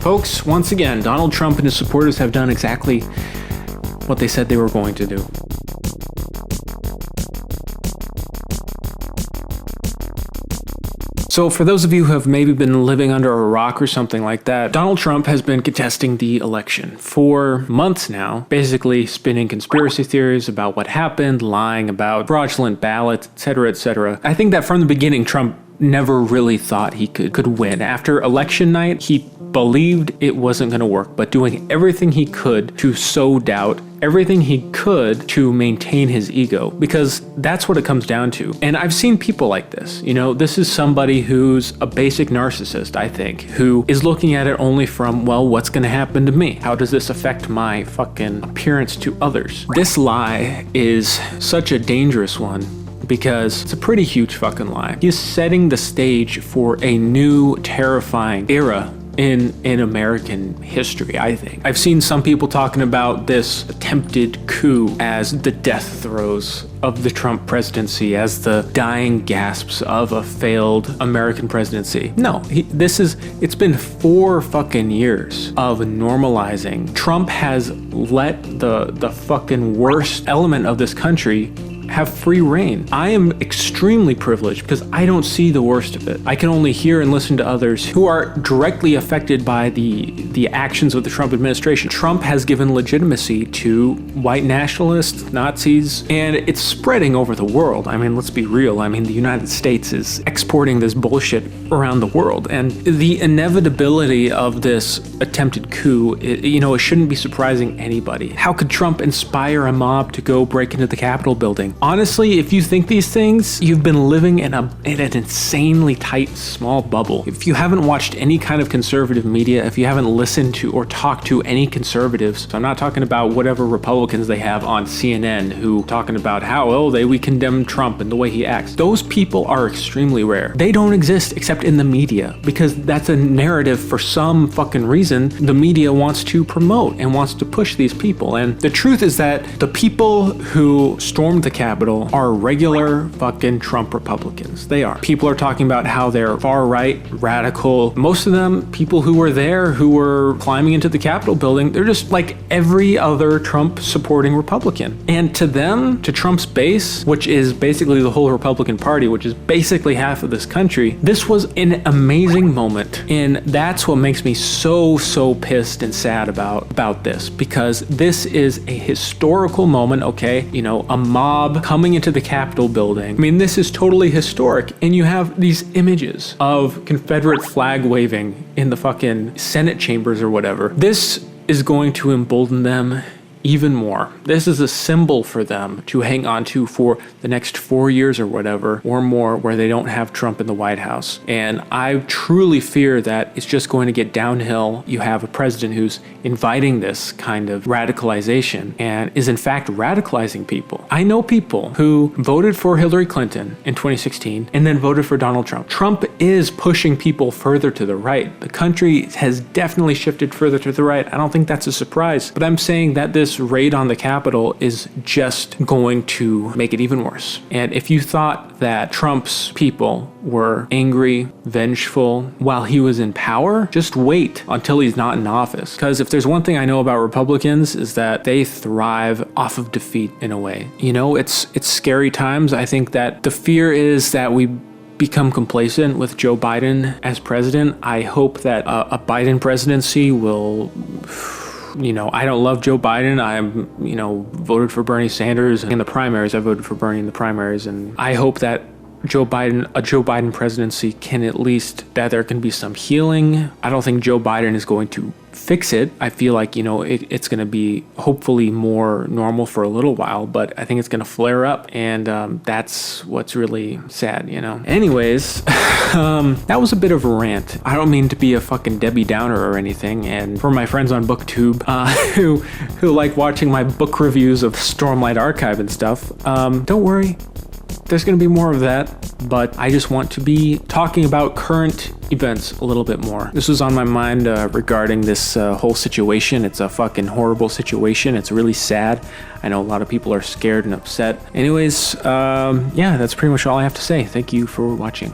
Folks, once again, Donald Trump and his supporters have done exactly what they said they were going to do. So for those of you who have maybe been living under a rock or something like that, Donald Trump has been contesting the election for months now, basically spinning conspiracy theories about what happened, lying about fraudulent ballots, etc., etc. I think that from the beginning, Trump never really thought he could win. After election night, he believed it wasn't going to work, but doing everything he could to sow doubt, everything he could to maintain his ego, because that's what it comes down to. And I've seen people like this. You know, this is somebody who's a basic narcissist, I think, who is looking at it only from, well, what's going to happen to me? How does this affect my fucking appearance to others? This lie is such a dangerous one, because it's a pretty huge fucking lie. He's setting the stage for a new, terrifying era in American history, I think. I've seen some people talking about this attempted coup as the death throes of the Trump presidency, as the dying gasps of a failed American presidency. No, it's been 4 fucking years of normalizing. Trump has let the fucking worst element of this country have free reign. I am extremely privileged because I don't see the worst of it. I can only hear and listen to others who are directly affected by the actions of the Trump administration. Trump has given legitimacy to white nationalists, Nazis, and it's spreading over the world. I mean, let's be real. I mean, the United States is exporting this bullshit around the world, and the inevitability of this attempted coup, it shouldn't be surprising anybody. How could Trump inspire a mob to go break into the Capitol building? Honestly, if you think these things, you've been living in an insanely tight, small bubble. If you haven't watched any kind of conservative media, if you haven't listened to or talked to any conservatives, so I'm not talking about whatever Republicans they have on CNN who talking about how, we condemn Trump and the way he acts. Those people are extremely rare. They don't exist except in the media, because that's a narrative for some fucking reason the media wants to promote and wants to push these people. And the truth is that the people who stormed the Capitol are regular fucking Trump Republicans. They are. People are talking about how they're far right, radical. Most of them, people who were there, who were climbing into the Capitol building, they're just like every other Trump supporting Republican. And to them, to Trump's base, which is basically the whole Republican Party, which is basically half of this country, this was an amazing moment. And that's what makes me so pissed and sad about this, because this is a historical moment, okay? You know, a mob coming into the Capitol building. I mean, this is totally historic. And you have these images of Confederate flag waving in the fucking Senate chambers or whatever. This is going to embolden them even more. This is a symbol for them to hang on to for the next 4 years or whatever, or more, where they don't have Trump in the White House. And I truly fear that it's just going to get downhill. You have a president who's inviting this kind of radicalization and is in fact radicalizing people. I know people who voted for Hillary Clinton in 2016 and then voted for Donald Trump. Trump is pushing people further to the right. The country has definitely shifted further to the right. I don't think that's a surprise, but I'm saying that this raid on the Capitol is just going to make it even worse. And if you thought that Trump's people were angry, vengeful while he was in power, just wait until he's not in office. Because if there's one thing I know about Republicans, is that they thrive off of defeat in a way. You know, it's scary times. I think that the fear is that we become complacent with Joe Biden as president. I hope that a Biden presidency will... I don't love Joe Biden. I'm, voted for Bernie Sanders in the primaries. I voted for Bernie in the primaries. And I hope that a Joe Biden presidency can at least, that there can be some healing. I don't think Joe Biden is going to fix it. I feel like, it's going to be hopefully more normal for a little while, but I think it's going to flare up, and that's what's really sad, Anyways, that was a bit of a rant. I don't mean to be a fucking Debbie Downer or anything, and for my friends on BookTube who like watching my book reviews of Stormlight Archive and stuff, don't worry. There's going to be more of that, but I just want to be talking about current events a little bit more. This was on my mind regarding this whole situation. It's a fucking horrible situation. It's really sad. I know a lot of people are scared and upset. Anyways, yeah, that's pretty much all I have to say. Thank you for watching.